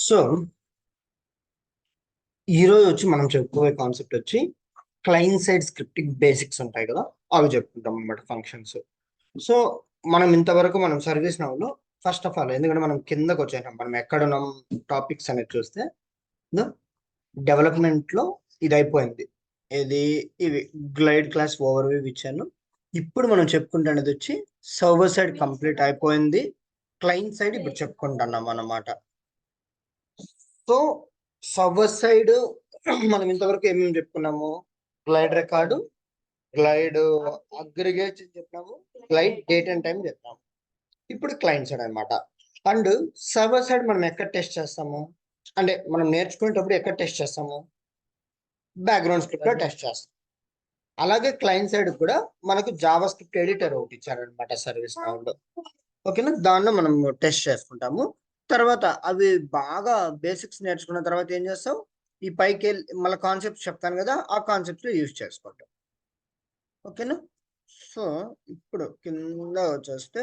So ఈరోజు వచ్చి మనం చెప్పుకోే కాన్సెప్ట్ వచ్చి క్లయింట్ సైడ్ స్క్రిప్టింగ్ బేసిక్స్ ఉంటాయి కదా, అవి చెప్పుకుంటాం అన్నమాట ఫంక్షన్స్. సో మనం ఇంతవరకు మనం సర్వీస్ నౌలో ఫస్ట్ ఆఫ్ ఆల్, ఎందుకంటే మనం కిందకు వచ్చేసాం, మనం ఎక్కడున్నాం టాపిక్స్ అనేది చూస్తే డెవలప్మెంట్ లో ఇది అయిపోయింది. ఇది ఇవి గ్లైడ్ క్లాస్ ఓవర్ వ్యూ ఇచ్చాను. ఇప్పుడు మనం చెప్పుకుంటున్నది వచ్చి సర్వర్ సైడ్ కంప్లీట్ అయిపోయింది, క్లయింట్ సైడ్ ఇప్పుడు చెప్పుకుంటున్నాం అన్నమాట. సో సర్వర్ సైడ్ మనం ఇంతవరకు ఏమేమి చెప్పుకున్నాము? గ్లైడ్ రికార్డు, గ్లైడ్ అగ్రిగేషన్ చెప్పినాము, గ్లైడ్ డేట్ అండ్ టైం చెప్పినాము. ఇప్పుడు క్లయింట్ సైడ్ అనమాట. అండ్ సర్వర్ సైడ్ మనం ఎక్కడ టెస్ట్ చేస్తాము అంటే మనం నేర్చుకునేటప్పుడు ఎక్కడ టెస్ట్ చేస్తాము? బ్యాక్గ్రౌండ్ స్క్రిప్ట్ లో టెస్ట్ చేస్తాం. అలాగే క్లయింట్ సైడ్ కూడా మనకు జావా స్క్రిప్ట్ ఎడిటర్ ఒకటి ఇచ్చారనమాట సర్వీస్ నౌలో. ఓకేనా, దానిలో మనం టెస్ట్ చేసుకుంటాము. తర్వాత అవి బాగా బేసిక్స్ నేర్చుకున్న తర్వాత ఏం చేస్తాం? ఈ పైకి వెళ్ళి మళ్ళీ కాన్సెప్ట్స్ చెప్తాను కదా, ఆ కాన్సెప్ట్స్ యూజ్ చేసుకుంటాం. ఓకేనా. సో ఇప్పుడు కింద వచ్చేస్తే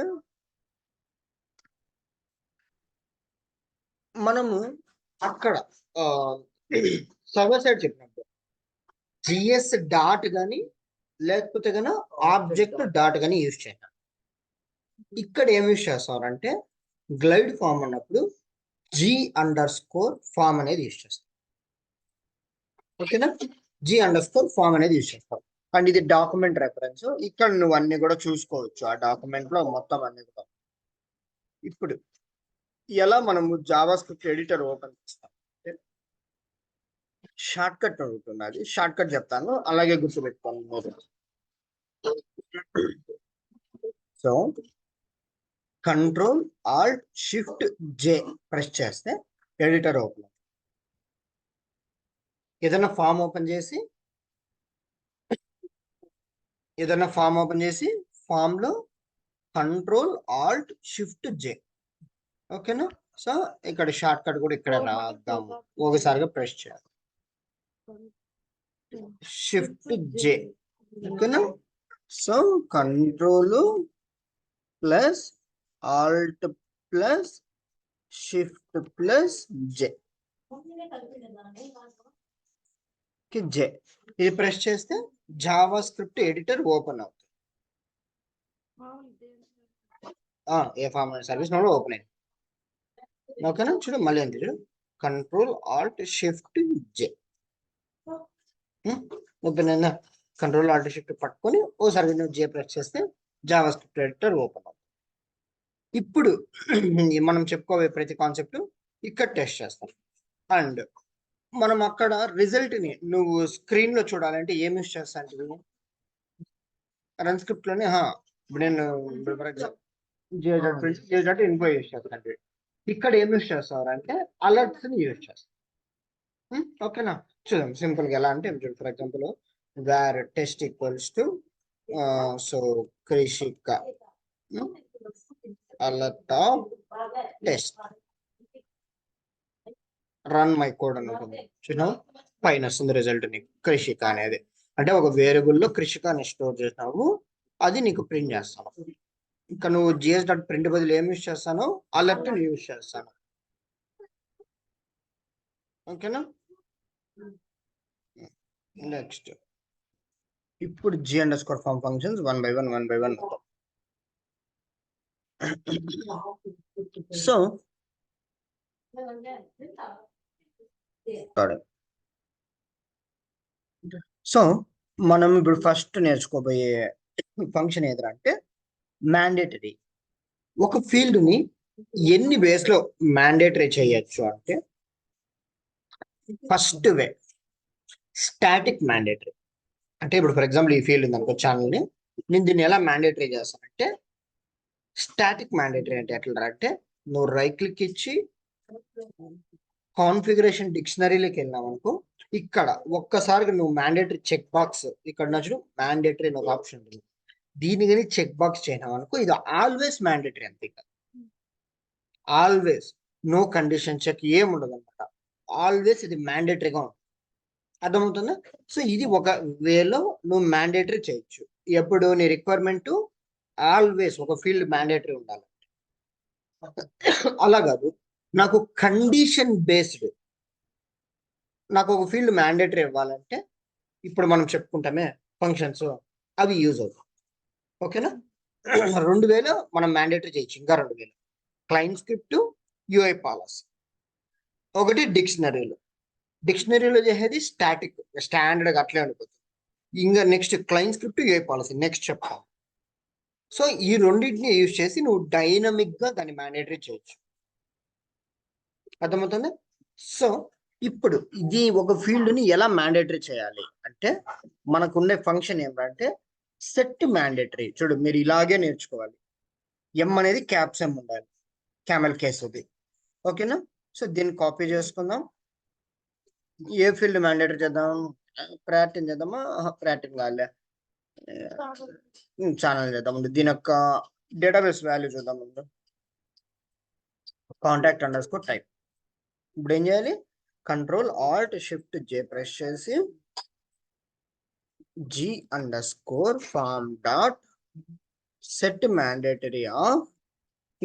మనము అక్కడ సర్వర్ సైడ్ చెప్పినప్పుడు జిఎస్ డాట్ కానీ లేకపోతే కన్నా ఆబ్జెక్ట్ డాట్ కానీ యూజ్ చేయాలి. ఇక్కడ ఏం యూజ్ చేస్తారంటే గ్లైడ్ ఫామ్ అన్నప్పుడు G_form అనేది యూజ్ చేస్తాం. ఓకేనా, G_form అనేది యూజ్ చేస్తాం. అండ్ ఇది డాక్యుమెంట్ రెఫరెన్స్. ఇక్కడ నువ్వు అన్ని కూడా చూసుకోవచ్చు ఆ డాక్యుమెంట్ లో మొత్తం అన్ని కూడా. ఇప్పుడు ఎలా మనము జావా స్క్రిప్ట్ ఎడిటర్ ఓపెన్ చేస్తాం? షార్ట్ కట్ ఉంటుంది, షార్ట్ కట్ చెప్తాను, అలాగే గుర్తుపెట్టుకోండి. సో Ctrl+Alt+Shift+J ప్రెస్ చేస్తే ఎడిటర్ ఓపెన్. ఏదైనా ఫామ్ ఓపెన్ చేసి ఫామ్ లో Ctrl+Alt+Shift+J. ఓకేనా. సో ఇక్కడ షార్ట్ కట్ కూడా ఇక్కడ రాద్దాము, ఒకసారిగా ప్రెస్ చేయాలి, Shift+J. ఓకేనా. So Ctrl+Alt+Shift+J. J ఇది ప్రెస్ చేస్తే జావా స్క్రిప్ట్ ఎడిటర్ ఓపెన్ అవుతుంది. ఏ ఫామ్ సర్వీస్ నౌలో ఓపెన్ అయింది. ఓకేనా, చూడు మళ్ళీ ఎంత చూడు, Ctrl+Alt+Shift+J. ఓపెన్ అయినా Ctrl+Alt+Shift పట్టుకొని ఓసారి J ప్రెస్ చేస్తే జావా స్క్రిప్ట్ ఎడిటర్ ఓపెన్ అవుతుంది. ఇప్పుడు మనం చెప్పుకోవే ప్రతి కాన్సెప్ట్ ఇక్కడ టెస్ట్ చేస్తాం. అండ్ మనం అక్కడ రిజల్ట్ ని నువ్వు స్క్రీన్ లో చూడాలంటే ఏం యూస్ చేస్తా అంటే రన్ స్క్రిప్ట్ లోనే నేను ఫర్ ఎగ్జాంపుల్ ఇన్ఫో యూస్ చేస్తాను. ఇక్కడ ఏం యూస్ చేస్తారు అంటే అలర్ట్స్ ని యూస్ చేస్తాం. ఓకేనా, చూద్దాం సింపుల్ గా ఎలా అంటే for example wear test equals to so Krishika alert of test run my code అని ఉంటుంది, చూసినా పైన వస్తుంది రిజల్ట్ నీకు కృషిక అనేది. అంటే ఒక వేరియబుల్లో కృషికాని స్టోర్ చేసినావు, అది నీకు ప్రింట్ చేస్తాను. ఇంకా నువ్వు gs.print బదులు ఏం యూస్ చేస్తాను? అలర్ట్ యూస్ చేస్తాను. ఓకేనా. నెక్స్ట్ ఇప్పుడు G_form functions one by one. So so మనం ఇప్పుడు ఫస్ట్ నేర్చుకోబోయే ఫంక్షన్ ఏదంటే మ్యాండేటరీ. ఒక ఫీల్డ్ ని ఎన్ని వేస్ లో మ్యాండేటరీ చేయొచ్చు అంటే, ఫస్ట్ వే స్టాటిక్ మ్యాండేటరీ. అంటే ఇప్పుడు ఫర్ ఎగ్జాంపుల్ ఈ ఫీల్డ్ ఉంది అనుకో, ఛానల్ ని నేను దీన్ని ఎలా మ్యాండేటరీ చేస్తానంటే స్టాటిక్ మ్యాండేటరీ అంటే ఎట్లా అంటే, నువ్వు రైట్ క్లిక్ ఇచ్చి కాన్ఫిగరేషన్ డిక్షనరీలోకి వెళ్ళినావు అనుకో, ఇక్కడ ఒక్కసారిగా నువ్వు మ్యాండేటరీ చెక్ బాక్స్ ఇక్కడ నచ్చు మ్యాండేటరీ అని ఒక ఆప్షన్ ఉంటుంది, దీని కానీ చెక్ బాక్స్ చేయనావు అనుకో, ఇది ఆల్వేస్ మ్యాండేటరీ. అంతే కదా, ఆల్వేస్ నో కండిషన్ చెక్ ఏం ఉండదు అనమాట, ఆల్వేస్ ఇది మ్యాండేటరీగా ఉంటుంది. అర్థమవుతుందా? సో ఇది ఒక వేలో నువ్వు మ్యాండేటరీ చేయొచ్చు. ఎప్పుడు నీ రిక్వైర్మెంట్ ఆల్వేస్ ఒక ఫీల్డ్ మ్యాండేటరీ ఉండాలి. అలా కాదు, నాకు కండిషన్ బేస్డ్ నాకు ఒక ఫీల్డ్ మ్యాండేటరీ ఇవ్వాలంటే ఇప్పుడు మనం చెప్పుకుంటామే ఫంక్షన్స్ అవి యూజ్ అవుతాయి. ఓకేనా? 2000 మనం మ్యాండేటరీ చేయొచ్చు. ఇంకా 2000 క్లయింట్ స్క్రిప్ట్, యూఐ పాలసీ. ఒకటి డిక్షనరీలో చేసేది స్టాటిక్ స్టాండర్డ్ అట్లే ఉండిపోతుంది. ఇంకా next client script, UI policy next చెప్తాను. సో ఈ రెండింటిని యూజ్ చేసి నువ్వు డైనమిక్ గా దాన్ని మ్యాండేటరీ చేయొచ్చు. అర్థమవుతుంది? సో ఇప్పుడు ఇది ఒక ఫీల్డ్ ని ఎలా మ్యాండేటరీ చేయాలి అంటే మనకుండే ఫంక్షన్ ఏమంటే సెట్ మ్యాండేటరీ. చూడు, మీరు ఇలాగే నేర్చుకోవాలి. ఎం అనేది క్యాప్స్ ఎం ఉండాలి, క్యామెల్ కేస్ అది. ఓకేనా? సో దీన్ని కాపీ చేసుకుందాం. ఏ ఫీల్డ్ మ్యాండేటరీ చేద్దాం? ప్రాక్టీన్ చేద్దామా? ప్రాక్టీన్ కాలే, ఛానల్ చేద్దాం. దీని యొక్క డేటాబేస్ వాల్యూ చూద్దాం. Contact underscore type. ఇప్పుడు ఏం చేయాలి? Control alt shift J press చేసి G underscore form dot set mandatory off,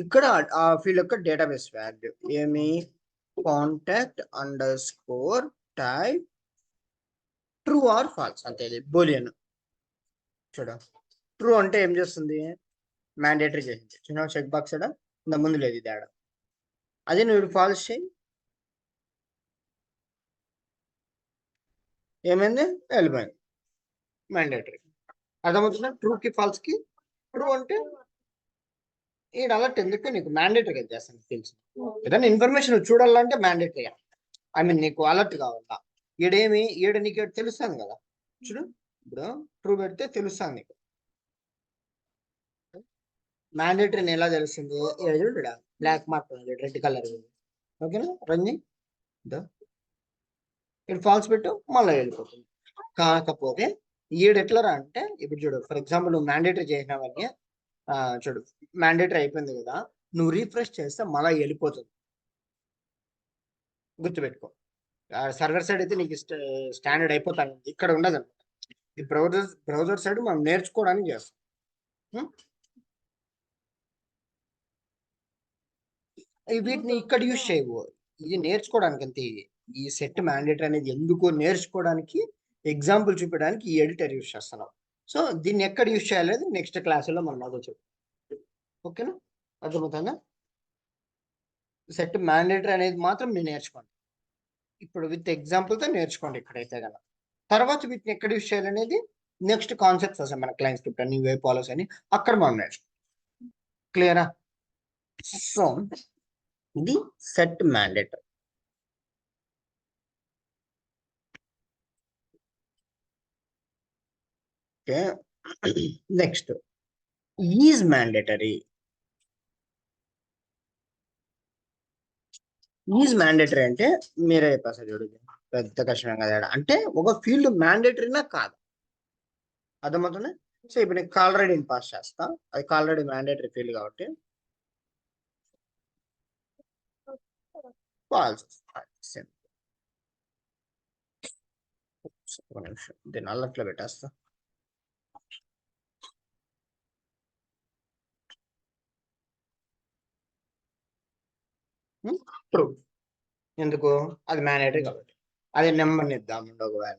ఇక్కడ ఆ ఫీల్డ్ యొక్క డేటాబేస్ వాల్యూ ఏమి? Contact underscore type true or false. అంతే, బూలియన్. చూడ, ట్రూ అంటే ఏం చేస్తుంది? మ్యాండేటరీ చేసింది. చిన్న చెక్ బాక్స్ అడా ఇంత ముందు లేదు ఇది ఆడ. అదే నువ్వు ఫాల్స్ చేయి, ఏమైంది? వెళ్ళిపోయింది మ్యాండేటరీ. అర్థమవుతుందా? ట్రూ కి ఫాల్స్ కి. ట్రూ అంటే ఈడ అలర్ట్ ఎందుకు? నీకు మ్యాండేటరీగా చేస్తాను తెలుసు. ఏదైనా ఇన్ఫర్మేషన్ చూడాలంటే మ్యాండేటరీ. ఐ మీన్ నీకు అలర్ట్ కావాలా. ఈడేమి ఈడ నీకు తెలుస్తాను కదా. చూడు, ఇప్పుడు ట్రూ పెడితే తెలుస్తాను నీకు. మ్యాండేటరీని ఎలా తెలుస్తుంది? చూడ, బ్లాక్ మార్క్ రెడ్ కలర్. ఓకేనా? రంజి ఇక్కడ ఫాల్స్ పెట్టు, మళ్ళీ వెళ్ళిపోతుంది. కాకపోతే ఈడు ఎట్లా రా అంటే, ఇప్పుడు చూడు, ఫర్ ఎగ్జాంపుల్ నువ్వు మ్యాండేటరీ చేసినవన్నీ చూడు, మ్యాండేటరీ అయిపోయింది కదా, నువ్వు రీఫ్రెష్ చేస్తే మళ్ళీ వెళ్ళిపోతుంది. గుర్తుపెట్టుకో, సర్వర్ సైడ్ అయితే నీకు స్టాండర్డ్ అయిపోతాను, ఇక్కడ ఉండదు అనమాట. ఈ బ్రౌజర్ సైడ్ మనం నేర్చుకోవడానికి చేస్తాం. వీటిని ఇక్కడ యూజ్ చేయవు, ఇది నేర్చుకోవడానికి అంతే. ఈ సెట్ మ్యాండేటరీ అనేది ఎందుకు నేర్చుకోవడానికి, ఎగ్జాంపుల్ చూపించడానికి ఈ ఎడిటర్ యూజ్ చేస్తున్నాం. సో దీన్ని ఎక్కడ యూజ్ చేయాలి నెక్స్ట్ క్లాసులో మనం అదో చెప్పు. ఓకేనా? అర్థమవుతుందా? సెట్ మ్యాండేటరీ అనేది మాత్రం మీరు నేర్చుకోండి. ఇప్పుడు విత్ ఎగ్జాంపుల్తో నేర్చుకోండి ఇక్కడైతే కదా. తర్వాత వీటిని ఎక్కడ యూజ్ చేయాలనేది నెక్స్ట్ కాన్సెప్ట్స్ వస్తాయి. మన క్లయింట్ స్క్రిప్ట్ అని, వే పాలసీ అని, అక్కడ మనం నేర్చుకోండి. క్లియరా? సో ఇది set mandatory. Okay, next is mandatory. Is mandatory అంటే మీరే చెప్పేస్తారు చూడు, పెద్ద కష్టం కదా. అంటే ఒక ఫీల్డ్ మ్యాండేటరీనా కాదు. అర్థమవుతుంది? సో ఇప్పుడు నేను కాలరెడీ పాస్ చేస్తా, అది కాలరెడీ మ్యాండేటరీ ఫీల్డ్ కాబట్టి ఫాల్స్. ఒక నిమిషం, దీన్ని అల్లట్లో పెట్టేస్తా. ట్రూ. ఎందుకు? అది మ్యాండేటరీ కాబట్టి. అది నెంబర్ని ఇద్దాం ఒకవేళ.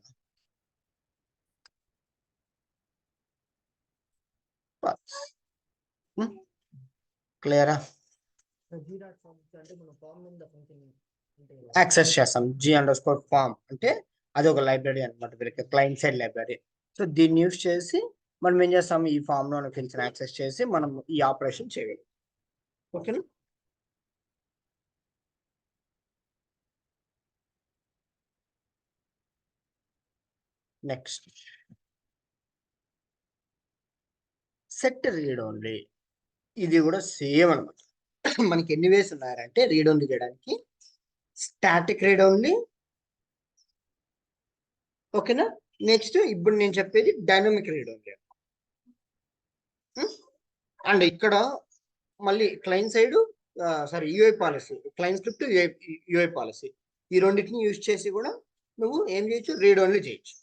క్లియరా? యాక్సెస్ చేస్తాం. జీ అండర్స్కోర్ ఫామ్ అంటే అది ఒక లైబ్రరీ అనమాట, వీళ్ళకి క్లయింట్ సైడ్ లైబ్రరీ. సో దీన్ని యూజ్ చేసి మనం ఏం చేస్తాం? ఈ ఫామ్ లో ఫీల్డ్స్ యాక్సెస్ చేసి మనం ఈ ఆపరేషన్ చేయగలం. ఓకేనా? Next set read only. ఇది కూడా సేమ్ అనమాట. మనకి ఎన్ని వేస్ ఉన్నాయంటే రీడ్ ఓన్లీ చేయడానికి, స్టాటిక్ రీడ్ ఓన్లీ. ఓకేనా? నెక్స్ట్ ఇప్పుడు నేను చెప్పేది డైనమిక్ రీడ్ ఓన్లీ. అండ్ ఇక్కడ మళ్ళీ client side sorry UI policy, client script, UI policy, ఈ రెండింటిని యూజ్ చేసి కూడా నువ్వు ఏం చేయొచ్చు? రీడ్ ఓన్లీ చేయొచ్చు.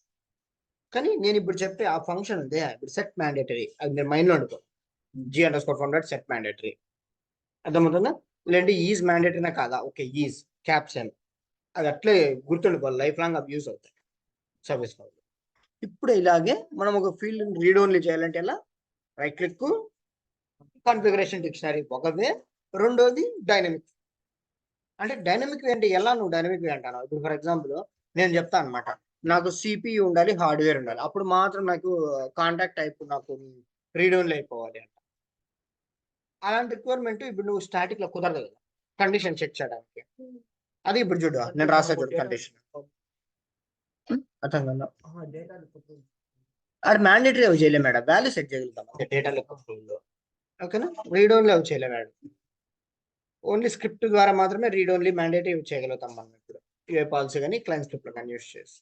కానీ నేను ఇప్పుడు చెప్పే ఆ ఫంక్షన్ ఉంది ఇప్పుడు సెట్ మ్యాండేటరీ, అది మీరు మైండ్లో అనుకో. G underscore form dot set mandatory. అర్థమవుతుందా? లేదంటే ఈజ్ మ్యాండేటరీనా కాదా, ఓకే ఈజ్ క్యాప్షన్, అది అట్లే గుర్తుండిపోవాలి, లైఫ్ లాంగ్ అవి యూస్ అవుతాయి సర్వీస్ లో. ఇప్పుడు ఇలాగే మనం ఒక ఫీల్డ్ రీడ్ ఓన్లీ చేయాలంటే ఎలా, రైట్ క్లిక్, కాన్ఫిగరేషన్ డిక్షనరీ ఒక వే, రెండోది డైనమిక్. అంటే డైనమిక్ అంటే ఎలా, నువ్వు డైనమిక్ అంటాను. ఇప్పుడు ఫర్ ఎగ్జాంపుల్ నేను చెప్తాను అనమాట, నాకు సిపియు ఉండాలి, హార్డ్వేర్ ఉండాలి, అప్పుడు మాత్రం నాకు కాంటాక్ట్ టైప్ నాకు రీడ్ ఓన్లీ అయిపోవాలి అంట. అలాంటి రిక్వైర్మెంట్ ఇప్పుడు నువ్వు స్టాటిక్ లో కుదరదు కదా, కండిషన్ చెక్ చేయడానికి. అది ఇప్పుడు చూడు, నేను రాసా చూడు కండిషన్, అర్థం కదా. అది మ్యాండేటరీ అవి చేయలేము మేడం, వాల్యూ సెట్ చేయగలుగుతాం డేటా లెక్క. ఓకేనా, రీడ్ ఓన్లీ అవి చేయలేము మేడం, ఓన్లీ స్క్రిప్ట్ ద్వారా మాత్రమే రీడ్ ఓన్లీ మ్యాండేటరీ యూజ్ చేయగలుగుతాం మనం ఇప్పుడు యూఏ పాలసీ కానీ క్లయింట్ స్క్రిప్ట్ కానీ యూజ్ చేసి.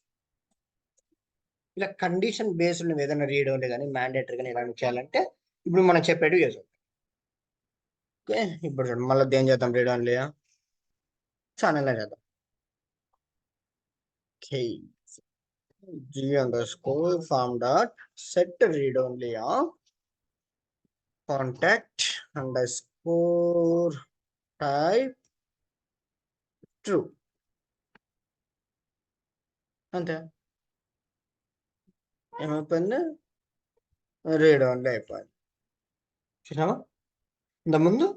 ఇలా కండిషన్ బేస్డ్ నువ్వు ఏదైనా రీడ్ ఓన్లీ కానీ మ్యాండేటరీ కానీ ఇలా చేయాలంటే ఇప్పుడు మనం చెప్పేది యూజ్ అవుతుంది. ఓకే, ఇప్పుడు చూడండి మళ్ళీ ఏం చేద్దాం, రీడ్ ఓన్లీ ఛానల్ చేద్దాం. Okay, g_form dot set read only of contact underscore type true. అంతే, ఏమైపోయింది, రీడ్ ఓన్లీ అయిపోయింది. చూసావా, ఇంతకుముందు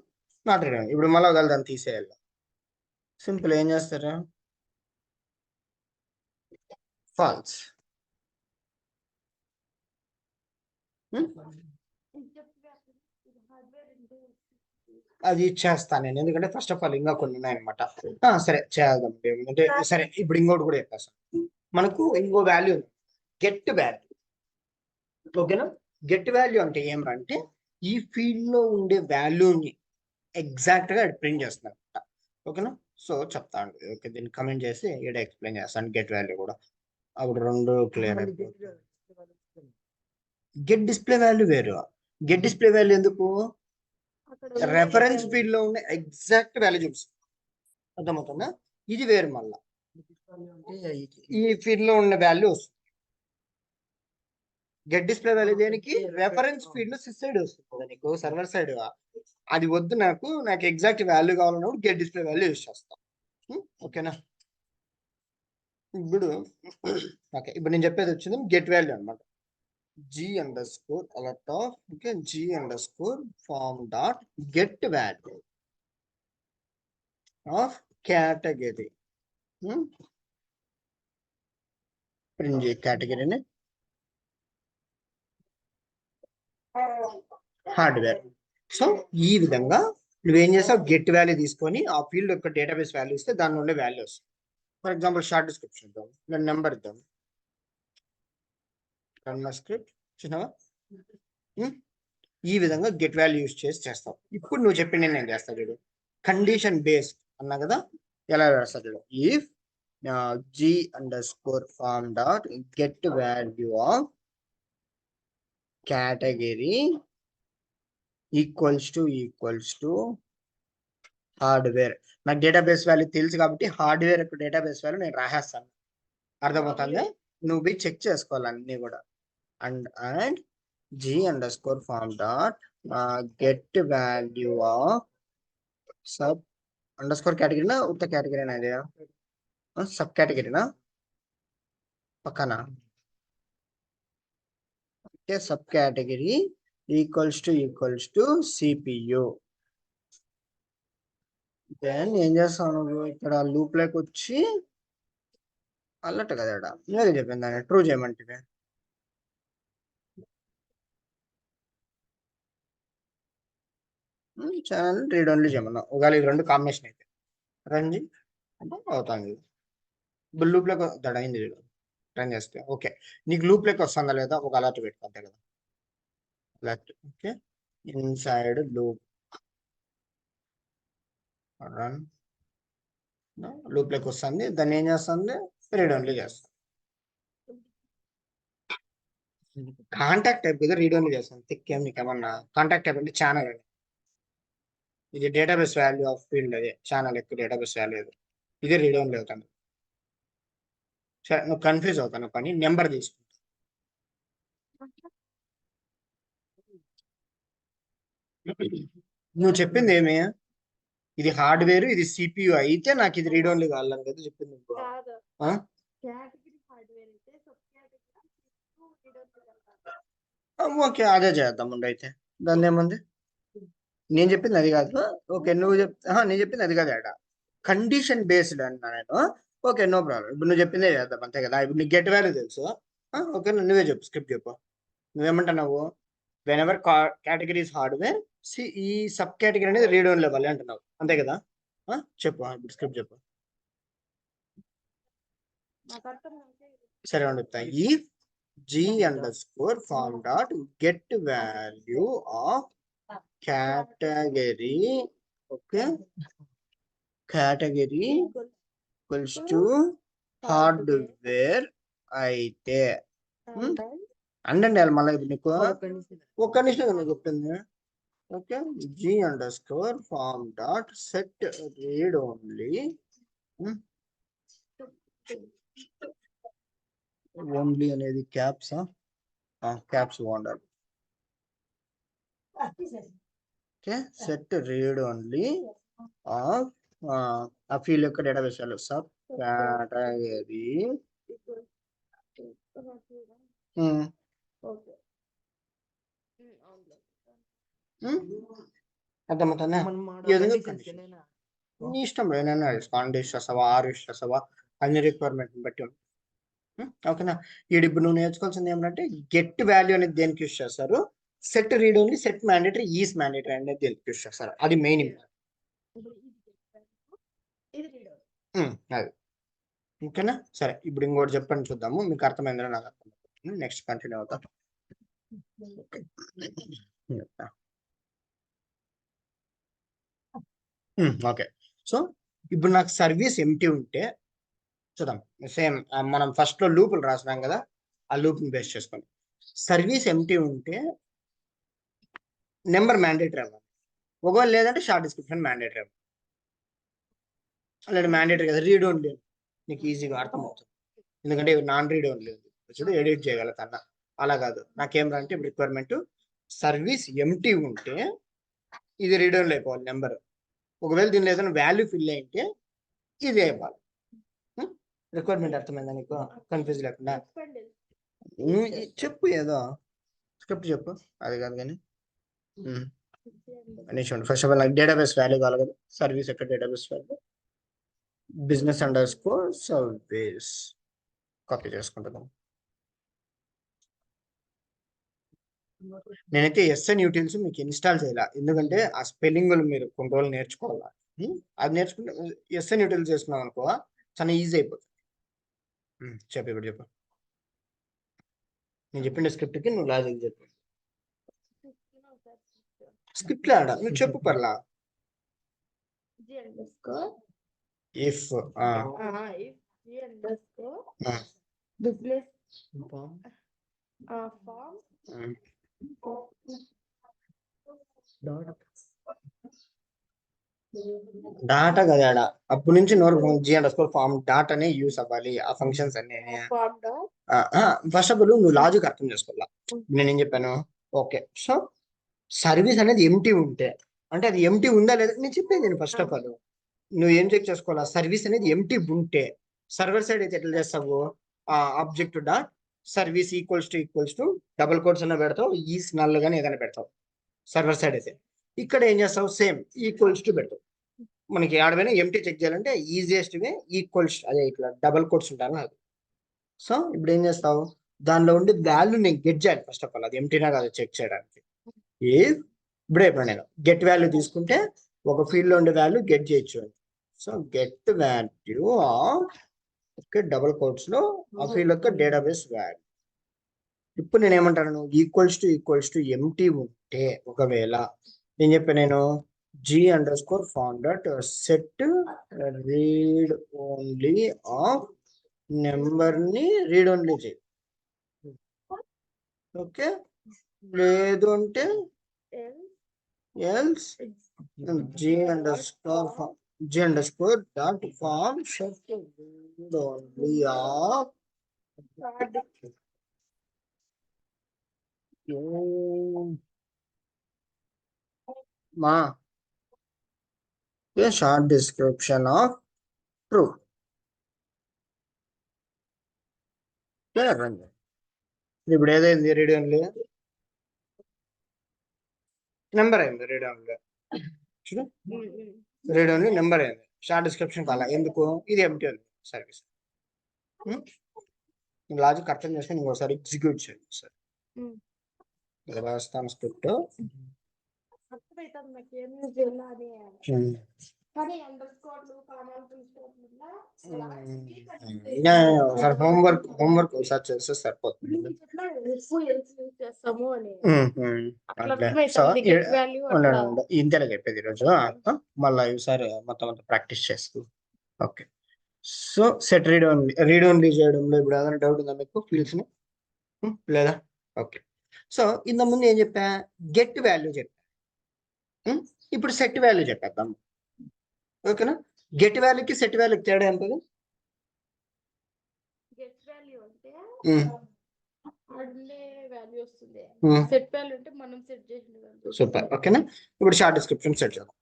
నాట్ రీడ్ ఓన్లీ, ఇప్పుడు మళ్ళీ ఒకవేళ దాన్ని తీసేయాలి. సింపుల్, ఏం చేస్తారు, ఫాల్స్. అది ఇచ్చేస్తాను నేను, ఎందుకంటే ఫస్ట్ ఆఫ్ ఆల్ ఇంకా కొన్ని ఉన్నాయన్నమాట. సరే చేద్దాం, అంటే సరే ఇప్పుడు ఇంకోటి కూడా చెప్పేస్తాను. మనకు ఇంకో వాల్యూ గెట్ వాల్యూ. ఓకేనా, గెట్ వాల్యూ అంటే ఏమంటే ఈ ఫీల్డ్ లో ఉండే వాల్యూని ఎగ్జాక్ట్ గా ప్రింట్ చేస్తున్నారు. ఓకేనా, సో చెప్తాను. ఓకే, దీన్ని కమెంట్ చేసి ఇక్కడ ఎక్స్ప్లెయిన్ చేస్తాను గెట్ వాల్యూ కూడా, అప్పుడు రెండు క్లియర్ అయిపోతుంది. గెట్ డిస్ప్లే వాల్యూ వేరు, గెట్ డిస్ప్లే వాల్యూ ఎందుకు, రెఫరెన్స్ ఫీల్డ్ లో ఉండే ఎగ్జాక్ట్ వాల్యూ చూపిస్తుంది. అర్థమవుతుందా, ఇది వేరు. మళ్ళా ఈ ఫీల్డ్ లో ఉన్న వాల్యూ వస్తుంది. గెట్ డిస్ప్లే వాల్యూ దేనికి, రెఫరెన్స్ ఫీల్డ్ లో సైడ్ వస్తుంది నీకు, సర్వర్ సైడ్. అది వద్దు, నాకు ఎగ్జాక్ట్ వాల్యూ కావాలన్నప్పుడు గెట్ డిస్ప్లే వాల్యూ యూస్ చేస్తాం. ఓకేనా, ఇప్పుడు ఓకే, ఇప్పుడు నేను చెప్పేది వచ్చింది గెట్ వాల్యూ అనమాట. g_ alert of, okay, g_form dot get value of category. Print కేటగిరీని హార్డ్వేర్. సో ఈ విధంగా నువ్వేం చేసావు, గెట్ వాల్యూ తీసుకొని ఆ ఫీల్డ్ యొక్క డేటాబేస్ వాల్యూ ఇస్తే దాని నుండి వాల్యూ వస్తుంది. ఫర్ ఎగ్జాంపుల్ షార్ట్ డిస్క్రిప్షన్ ఇద్దాం, నేను నెంబర్ ఇద్దాం, స్క్రిప్ట్ చూసినావా. ఈ విధంగా గెట్ వాల్యూ యూస్ చేసి చేస్తావు. ఇప్పుడు నువ్వు చెప్పింది నేను చేస్తా చూడు, కండిషన్ బేస్డ్ అన్నా కదా, ఎలా వేస్తా చూడు, if g_form dot get value of category equals to hardware. నాకు డేటాబేస్ వాల్యూ తెలుసు కాబట్టి హార్డ్వేర్ యొక్క డేటాబేస్ వాల్యూ నేను రాసేస్తాను. అర్థమవుతుంది, నువ్వు పోయి చెక్ చేసుకోవాలి అన్ని కూడా. And g_form dot get value of sub underscore కేటగిరీనా, ఉత్త కేటగిరీనా, ఇది సబ్ కేటగిరీనా పక్కన, అంటే sub category equals to CPU. Then ఏం చేస్తాను, ఇక్కడ లూప్ లోకి వచ్చి అల్లట కదా, ఇలాగే చెప్పింది దాన్ని ట్రూ చేయమంటే, ఛానల్ రీడ్ ఓన్లీ చేయమన్నా. ఒకవేళ ఇది రెండు కాంబినేషన్ అయితే రంజి అంటే అవుతుంది. ఇప్పుడు లూప్ లోకి దడైంది రన్ చేస్తే, ఓకే నీకు లూప్ లోకి వస్తుందా లేదా ఒక అలర్ట్ పెట్టుకుంటే కదా, alert. Okay, inside loop run, loop లోకి వస్తుంది, దాన్ని ఏం చేస్తుంది, రీడ్ ఓన్లీ చేస్తుంది. కాంటాక్ట్ టైప్ కదా రీడ్ ఓన్లీ చేస్తాను, తిక్కేం నీకు ఏమన్నా. కాంటాక్ట్ టైప్ అంటే ఛానల్ అండి, ఇది డేటాబేస్ వాల్యూ ఆఫ్ ఫీల్డ్, అదే ఛానల్ ఎక్కువ డేటాబేస్ వాల్యూ, ఇది రీడ్ ఓన్లీ అవుతాను. సరే నువ్వు కన్ఫ్యూజ్ అవుతాను పని, నెంబర్ తీసుకుంటా. నువ్వు చెప్పింది ఏమి, ఇది హార్డ్వేర్, ఇది సిపియు అయితే నాకు ఇది రీడ్ ఓన్లీ కావాలని కదా చెప్పింది. ఓకే, అదే చేద్దామండి అయితే. దాన్ని ఏముంది, నేను చెప్పింది అది కాదు. ఓకే, నువ్వు నేను చెప్పింది అది కాదు. ఆడ కండిషన్ బేస్డ్ అన్నా నేను. Okay, no problem. ఇప్పుడు నువ్వు చెప్పిందే చేద్దాం అంతే కదా. ఇప్పుడు నీకు గెట్ వాల్యూ తెలుసు. ఓకే, నువ్వే చెప్పు, స్క్రిప్ట్ చెప్పు. నువ్వేమంటున్నావు? వెన్ ఎవర్ కేటగిరీస్ హార్డ్వేర్, ఈ సబ్ కేటగిరీ అనేది రీడ్ ఓన్ లెవెల్ అంటున్నావు, అంతే కదా. చెప్పు, ఇప్పుడు స్క్రిప్ట్ చెప్పు. సరే అని చెప్తా. ఈ g_form dot get value of category, okay, category equals to hardware అయితే అండి మళ్ళీ ఇప్పుడు నీకు ఒక కండిషన్ నేను చెప్పింది. Okay, g_form dot set read only only అనేది క్యాప్స్ వాడాలి. Okay, set read only of ఆ ఫీల్డ్ యొక్క డేటాబేస్ వాల్యూ సబ్ కేటగిరీ. అర్థమవుతుందా? నీ ఇష్టం, ఏదైనా కాండిషన్ వస్తావా, ఆర్ఎస్ వస్తావా, అన్ని రిక్వైర్మెంట్ బట్టి. ఓకేనా? ఇప్పుడు నువ్వు నేర్చుకోవాల్సింది ఏమంటే గెట్ వాల్యూ అనేది దేనికి యూస్ చేస్తారు, set read only, set mandatory, is mandatory అనేది దేనికి యూస్ చేస్తారు, అది మెయిన్ ఇంపార్టెంట్. అది ఓకేనా? సరే, ఇప్పుడు ఇంకోటి చెప్పండి చూద్దాము, మీకు అర్థమైందో నాకు అర్థమవుతుంది. నెక్స్ట్ కంటిన్యూ అవుతా. ఓకే, సో ఇప్పుడు నాకు సర్వీస్ ఎంటీ ఉంటే చూద్దాం. సేమ్ మనం ఫస్ట్ లో లూపులు రాసినాం కదా, ఆ లూప్ ని బేస్ చేసుకోండి. సర్వీస్ ఎంటీ ఉంటే నెంబర్ మ్యాండేటరీ అవ్వాలి, ఒకవేళ లేదంటే షార్ట్ డిస్క్రిప్షన్ మ్యాండేటరీ అవ్వాలి. లేదా మ్యాండేటరీ కదా, రీడ్ ఓన్లీ నీకు ఈజీగా అర్థమవుతుంది, ఎందుకంటే నాన్ రీడ్ ఓన్లీ చూడు, ఎడిట్ చేయగలుగుతాను. అలా కాదు, నాకేం అంటే ఇప్పుడు రిక్వైర్మెంట్ సర్వీస్ ఎంటీ ఉంటే ఇది రీడ్ ఓన్లీ అయిపోవాలి నెంబర్. ఒకవేళ దీనిలో ఏదైనా వాల్యూ ఫిల్ అయితే ఇది అయిపోవాలి. రిక్వైర్మెంట్ అర్థమైందా నీకు? కన్ఫ్యూజ్ లేకుండా చెప్పు, ఏదో స్క్రిప్ట్ చెప్పు, అది కాదు కానీ. ఫస్ట్ ఆఫ్ ఆల్ నాకు డేటాబేస్ వాల్యూ కావాలి కదా, సర్వీస్ యొక్క డేటాబేస్ వాల్యూ business_service కాపీ చేసుకుంటాను. నేనైతే ఎస్ఎన్ యూటిల్స్ మీకు ఇన్స్టాల్ చేయాలి, ఎందుకంటే ఆ స్పెల్లింగ్ మీరు కొన్ని రోజులు నేర్చుకోవాలి. అది నేర్చుకుంటే ఎస్ఎన్ యూటిల్స్ చేసుకున్నాం అనుకో చాలా ఈజీ అయిపోతుంది. చెప్పు, ఇప్పుడు చెప్పు. నేను చెప్పిన స్క్రిప్ట్కి నువ్వు లాజిక్ చెప్పు. స్క్రిప్ట్ లో ఆడ నువ్వు చెప్పు పర్లా. ఇఫ్ డాటా కదా ఆడ, అప్పటి నుంచి g_form డాట్ అనే యూస్ అవ్వాలి ఆ ఫంక్షన్స్ అన్ని. ఫస్ట్ ఆఫ్ ఆల్ నువ్వు లాజిక్ అర్థం చేసుకోవాలా. నేనేం చెప్పాను? ఓకే, సో సర్వీస్ అనేది ఎంటీ ఉంటే, అంటే అది ఎంటీ ఉందా లేదా నేను చెప్పేది. నేను ఫస్ట్ ఆఫ్ ఆల్ నువ్వు ఏం చెక్ చేసుకోవాలా, సర్వీస్ అనేది ఎంటీ ఉంటే సర్వర్ సైడ్ అయితే ఎట్లా చేస్తావు, object dot service equals to double quotes అన్న పెడతావు, ఈస్ నల్ గానీ ఏదైనా పెడతావు సర్వర్ సైడ్ అయితే. ఇక్కడ ఏం చేస్తావు, సేమ్ ఈక్వల్స్ టు పెడతావు. మనకి ఆడమైనా ఎంటీ చెక్ చేయాలంటే ఈజియెస్ట్ వే ఈక్వల్స్, అదే ఇట్లా డబల్ కోట్స్ ఉంటాను అది. సో ఇప్పుడు ఏం చేస్తావు, దానిలో ఉండి వాల్యూ నేను గెట్ చేయాలి ఫస్ట్ ఆఫ్ ఆల్, అది ఎంటీనా కాదు చెక్ చేయడానికి. ఇప్పుడే నేను గెట్ వాల్యూ తీసుకుంటే ఒక ఫీల్డ్ లో ఉండే వాల్యూ గెట్ చేయొచ్చు. So get value of double quotes లో ఆ ఫీల్డ్ యొక్క డేటాబేస్ వాల్యూ. ఇప్పుడు నేను ఏమంటాను, ఈక్వల్స్ టు ఎంటీ ఉంటే, ఒకవేళ నేను చెప్పా నేను g_form dot set read only of number ని రీడ్ ఓన్లీ చేయి. ఓకే, లేదు అంటే else g_dot_form set read only of మా షార్ట్ డిస్క్రిప్షన్ ఆఫ్ ట్రూ. ఇప్పుడు ఏదైంది రెడీ ఓన్లీ నెంబర్ అయింది రెడీ ఓన్లీ చూడు రెడీ ఓన్లీ నెంబర్ అయింది షార్ట్ డిస్క్రిప్షన్ కాల ఎందుకు ఇది ఎంటీ ఉంది సర్వీస్ లాజిక్ అర్థం చేసుకొని ఇంకోసారి ఎగ్జిక్యూట్ చేయండి సార్ రాస్తాను స్క్రిప్ట్ సార్ హోంవర్క్ ఒకసారి చేస్తే సరిపోతుంది ఇంతలో చెప్పేది ఈరోజు మళ్ళీ ఈసారి మొత్తం అంతా ప్రాక్టీస్ చేస్తూ okay. So set read only చేయడంలో ఇప్పుడు ఏదైనా డౌట్ ఉందా మీకు ఫీల్డ్స్ ని లేదా ఓకే. సో ఇంత ముందు ఏం చెప్పా గెట్ వాల్యూ చెప్పా ఇప్పుడు సెట్ వాల్యూ చెప్పేద్దాం ఓకేనా. గెట్ వాల్యూకి సెట్ వాల్యూకి తేడా ఎంత సూపర్ ఓకేనా. ఇప్పుడు షార్ట్ డిస్క్రిప్షన్ సెట్ చేద్దాం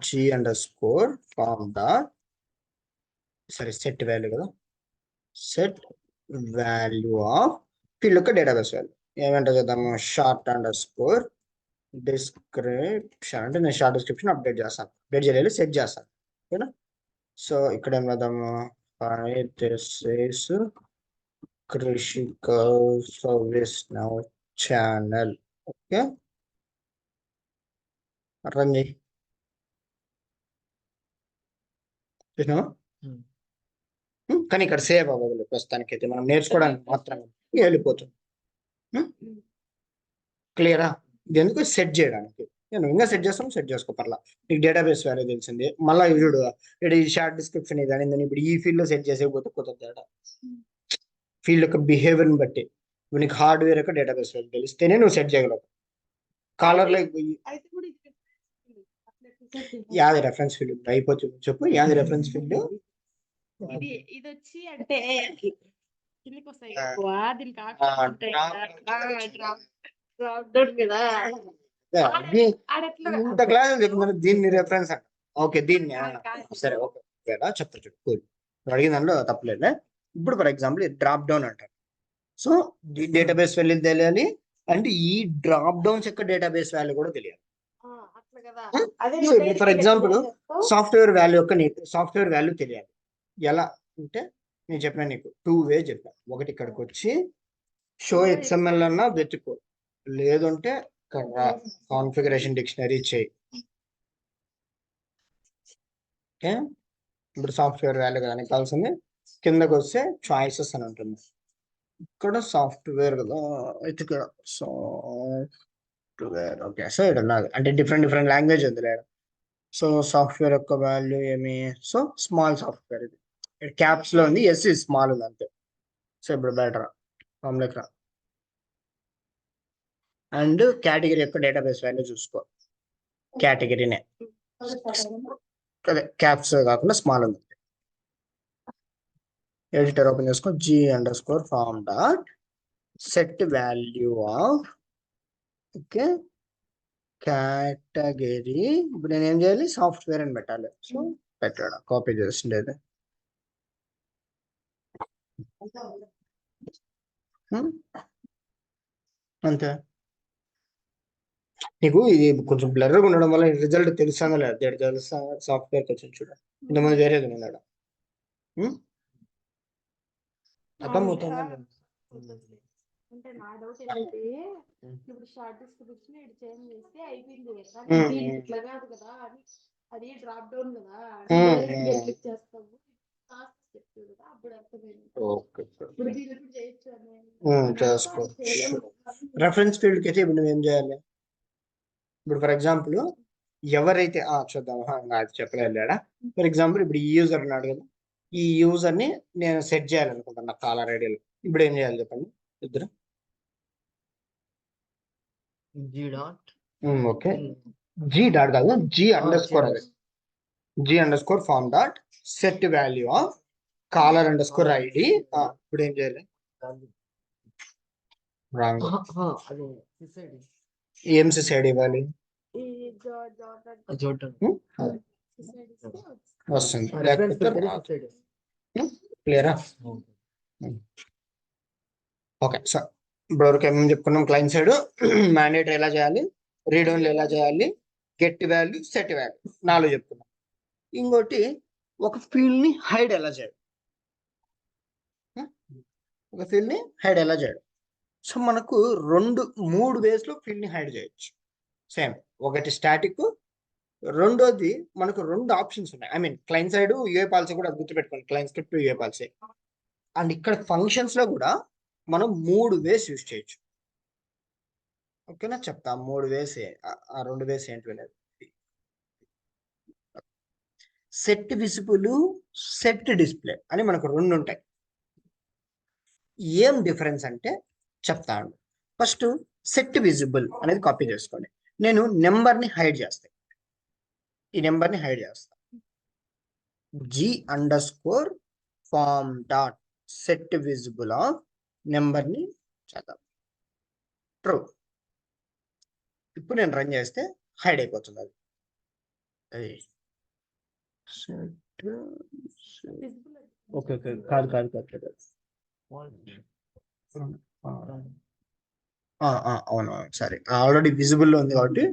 g underscore form dot sorry set value కదా set value of field యొక్క డేటాబేస్ వాల్యూ ఏమంటే చేద్దాము షార్ట్ అండర్స్కోర్ డిస్క్రిప్షన్ అంటే నేను షార్ట్ డిస్క్రిప్షన్ అప్డేట్ చేస్తాను అప్డేట్ చేయాలి సెట్ చేస్తాను ఓకేనా. సో ఇక్కడ ఏం చేద్దాము Krishika service now channel okay run చేయి చూసినావా కానీ ఇక్కడ సేవ్ అవ్వదు ప్రస్తుతానికి అయితే మనం నేర్చుకోవడానికి మాత్రమే వెళ్ళిపోతుంది క్లియరా. ఇది ఎందుకు సెట్ చేయడానికి నేను ఇంకా సెట్ చేస్తాను సెట్ చేసుకో పర్లా నీకు డేటాబేస్ వాల్యూ తెలిసింది మళ్ళీ చూడు ఇక్కడ ఈ షార్ట్ డిస్క్రిప్షన్ ఇది అని ఇప్పుడు ఈ ఫీల్డ్ లో సెట్ చేసేపోతే కొత్త తేడా ఫీల్డ్ యొక్క బిహేవియర్ని బట్టి నీకు హార్డ్వేర్ యొక్క డేటాబేస్ వాల్యూ తెలిస్తేనే నువ్వు సెట్ చేయగలవు. కాలర్ లో యాది రెఫరెన్స్ ఫీల్డ్ అయిపోతుంది చెప్పు యాది రెఫరెన్స్ ఫీల్డ్ ఇది వచ్చి అంటే ఇంత క్లాస్ చెప్తున్నారు దీన్ని రెఫరెన్స్ అంట ఓకే దీన్ని సరే ఓకే చెప్తా చూడు అడిగిన దాంట్లో తప్పలేదు. ఇప్పుడు ఫర్ ఎగ్జాంపుల్ డ్రాప్ డౌన్ అంటారు. సో డేటాబేస్ వాల్యూ తెలియాలి అంటే ఈ డ్రాప్ డౌన్స్ యొక్క డేటాబేస్ వాల్యూ కూడా తెలియాలి. ఫర్ ఎగ్జాంపుల్ సాఫ్ట్వేర్ వాల్యూ యొక్క సాఫ్ట్వేర్ వాల్యూ తెలియాలి ఎలా అంటే నేను చెప్పిన నీకు 2 వే చెప్పాను. ఒకటి ఇక్కడికి వచ్చి షో XML అన్నా వెతుకో లేదంటే కాన్ఫిగరేషన్ డిక్షనరీ చేయి ఓకే. ఇప్పుడు సాఫ్ట్వేర్ వాల్యూ కదా నీకు కావాల్సింది కిందకు వస్తే చాయిసెస్ అని ఉంటుంది ఇక్కడ సాఫ్ట్వేర్ కదా అయితే ఇక్కడ సాఫ్ట్వేర్ ఓకే. సో ఇక్కడ ఉన్నది అంటే డిఫరెంట్ లాంగ్వేజ్ ఉంది లేదా. సో సాఫ్ట్వేర్ యొక్క వాల్యూ ఏమి సో స్మాల్ సాఫ్ట్వేర్ ఇది క్యాప్స్ లో ఉంది ఎస్ స్మాల్ ఉంది అంతే. సో ఇప్పుడు బెటర్ ఫామ్లోకి రా అండ్ కేటగిరీ యొక్క డేటాబేస్ వాల్యూ చూసుకో కేటగిరీనే అదే క్యాప్స్ కాకుండా స్మాల్ ఉంది. ఎడిటర్ ఓపెన్ చేసుకో g_ form dot set value of okay category ఇప్పుడు నేను ఏం చేయాలి సాఫ్ట్వేర్ అని పెట్టాలి. సో పెట్టాడు కాపీ చేసిండేది అంతే. నీకు ఇది కొంచెం బ్లర్గా ఉండడం వల్ల రిజల్ట్ తెలుస్తుందా లేదా తెలుస్తా సాఫ్ట్వేర్కి వచ్చి చూడ ఇంతమంది వేరేది ఉన్నాడు అర్థమవుతుందా. అంటే నా డౌట్ ఏంటంటే ఇప్పుడు షార్ట్ డిస్క్రిప్షన్ ఇది చేంజ్ చేస్తే అయిపోయింది ఇట్లా కాదు కదా అని అది డ్రాప్ డౌన్ కదా క్లిక్ చేస్తాము రెఫరెన్స్ ఫీల్డ్ కి అయితే ఇప్పుడు నువ్వేం చేయాలి ఇప్పుడు ఫర్ ఎగ్జాంపుల్ ఎవరైతే చూద్దాం అది చెప్పలేదా ఫర్ ఎగ్జాంపుల్ ఇప్పుడు ఈ యూజర్ ఉన్నాడు కదా ఈ యూజర్ ని నేను సెట్ చేయాలనుకుంటున్నా కాలర్ ఐడియాలో ఇప్పుడు ఏం చేయాలి చెప్పండి ఇద్దరు ఓకే జీ డాట్ కాదు g__ form dot set value of caller_id ఇప్పుడు ఏం చేయాలి రాంగ్ ఏఎంసి సైడ్ ఇవ్వాలి ఈ జాబ్ వస్తుంది, లేకపోతే క్లియరా? ఓకే, సో ఇప్పటివరకు ఏమేమి చెప్పుకున్నాం? క్లయింట్ సైడ్ మ్యాండేటరీ ఎలా చేయాలి, రీడ్ ఓన్లీ ఎలా చేయాలి, గెట్ వాల్యూ, సెట్ వాల్యూ 4 చెప్పుకున్నాం. ఇంకోటి ఒక ఫీల్డ్ ని హైడ్ ఎలా చేయడం, ఒక ఫీల్డ్ ని హైడ్ ఎలా చేయడం. సో మనకు 3 వేస్ లో ఫీల్డ్ ని హైడ్ చేయొచ్చు. సేమ్, ఒకటి స్టాటిక్, రెండోది మనకు 2 ఆప్షన్స్ ఉన్నాయి. I mean client side UA policy కూడా అది గుర్తుపెట్టుకోండి, client script UA policy. And ఇక్కడ ఫంక్షన్స్ లో కూడా మనం 3 వేస్ యూజ్ చేయొచ్చు. ఓకేనా, చెప్తా 3 వేస్, ఆ 2 వేస్ ఏంటి అనేది. సెట్ విజిబుల్, సెట్ డిస్ప్లే అని మనకు 2 ఉంటాయి. ఏం డిఫరెన్స్ అంటే చెప్తాను. ఫస్ట్ సెట్ విజిబుల్ అనేది కాపీ చేసుకోండి. నేను నెంబర్ని హైడ్ చేస్తాను, ఈ నెంబర్ని హైడ్ చేస్తాను. g_form dot set visible of నెంబర్ని చేద్దాం ట్రూ. ఇప్పుడు నేను రన్ చేస్తే హైడ్ అయిపోతుంది అది. ఓకే ఓకే, కాదు కాదు కాదు కాదు. అవును, సరే, ఆల్రెడీ విజిబుల్ లో ఉంది కాబట్టి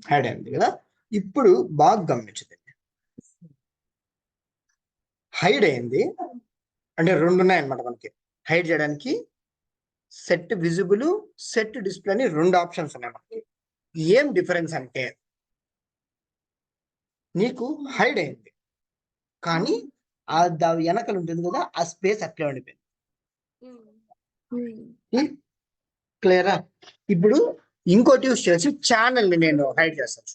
హైడ్ అయింది కదా. ఇప్పుడు బాగా గమనించండి, హైడ్ అయింది అంటే 2 ఉన్నాయన్నమాట మనకి హైడ్ చేయడానికి. సెట్ విజిబుల్, సెట్ డిస్ప్లే అని 2 ఆప్షన్స్ ఉన్నాయి మనకి. ఏం డిఫరెన్స్ అంటే నీకు హైడ్ అయింది కానీ ఆ వెనకలు ఉంటుంది కదా, ఆ స్పేస్ అట్లే ఉండిపోయింది. క్లియరా? ఇప్పుడు ఇంకోటి యూస్ చేసి ఛానల్ ని నేను హైడ్ చేస్తాను.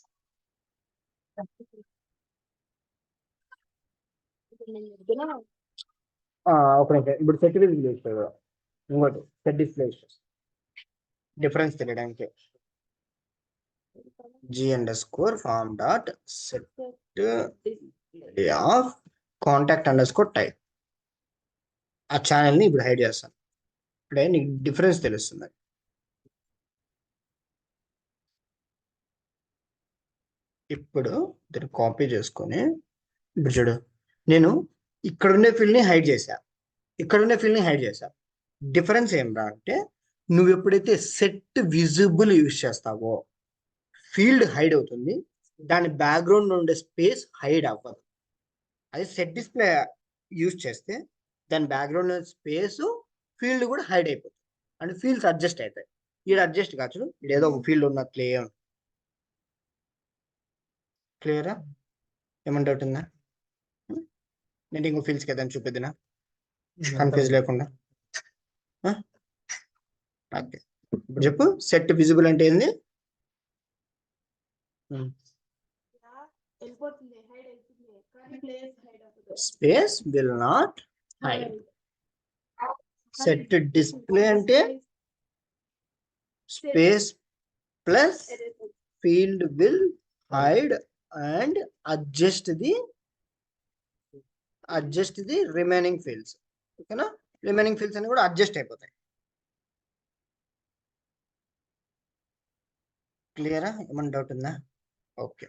ఓకే, ఇప్పుడు సెట్ విజిబుల్ చేస్తాడు కదా, ఇంకోటి సెట్ డిస్ప్లే డిఫరెన్స్ తెలియడానికి g_form డాట్ సెట్ ఆఫ్ కాంటాక్ట్_టైప్. ఆ ఛానల్ ని ఇప్పుడు హైడ్ చేస్తాను, ఇప్పుడే నీకు డిఫరెన్స్ తెలుస్తుంది. ఇప్పుడు దీన్ని కాపీ చేసుకొని ఇప్పుడు చూడు, నేను ఇక్కడ ఉండే ఫీల్డ్ ని హైడ్ చేశా, ఇక్కడ ఉండే ఫీల్డ్ ని హైడ్ చేశా. డిఫరెన్స్ ఏమిరా అంటే నువ్వు ఎప్పుడైతే సెట్ విజిబుల్ యూజ్ చేస్తావో ఫీల్డ్ హైడ్ అవుతుంది, దాని బ్యాక్గ్రౌండ్ లో ఉండే స్పేస్ హైడ్ అవ్వదు. అదే సెట్ డిస్ప్లే యూజ్ చేస్తే దాని బ్యాక్గ్రౌండ్ లో స్పేస్, ఫీల్డ్ కూడా హైడ్ అయిపోతుంది, అంటే ఫీల్డ్స్ అడ్జస్ట్ అవుతాయి. ఈడ అడ్జస్ట్ కాదు, ఇక్కడ ఏదో ఒక ఫీల్డ్ ఉన్నట్లే. క్లియరా? ఏమంటే డౌట్ ఉందా? నేను ఇంకో ఫీల్డ్స్ కదా చూపిద్దినా కన్ఫ్యూజ్ లేకుండా. ఓకే, ఇప్పుడు చెప్పు, సెట్ విజిబుల్ అంటే ఏంది? Space will not hide. Set display అంటే space plus field will hide and adjust the remaining fields. ఓకేనా, రిమైనింగ్ ఫీల్డ్స్ అని కూడా అడ్జస్ట్ అయిపోతాయి. క్లియరా? ఏమన్నా డౌట్ ఉందా? ఓకే,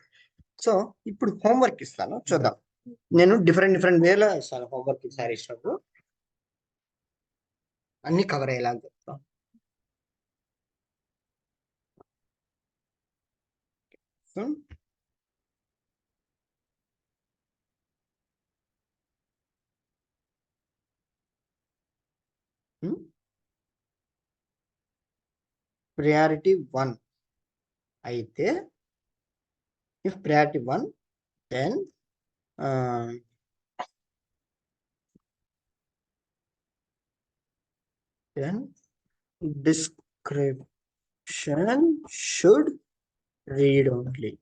సో ఇప్పుడు హోంవర్క్ ఇస్తాను, చూద్దాం. నేను డిఫరెంట్ వేలో ఇస్తాను హోంవర్క్ ఈసారి ఇచ్చినప్పుడు, అన్ని కవర్ అయ్యేలాగా చెప్తాం. priority 1 అయితే, if priority 1 then description should read only.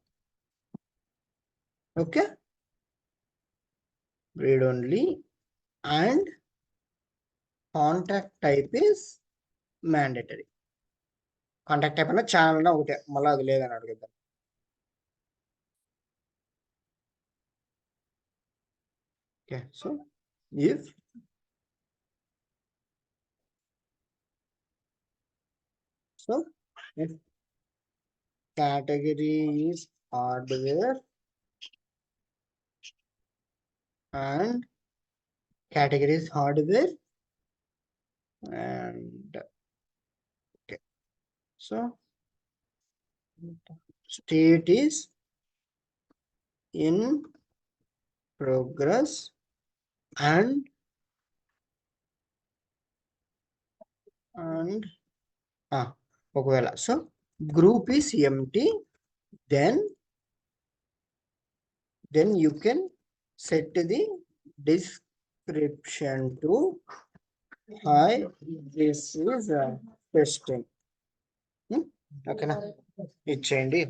Okay, read only, and contact type is mandatory. Contact type అన్న ఛానల్ ఒకటే, మళ్ళీ అది లేదని అడుగుతాం. Okay, so if So if category is hardware and category is hardware and okay, so state is in progress and ఒకవేళ so group is empty, then you can set the description to hi, this is testing. ఓకేనా ఇచ్చేయండి.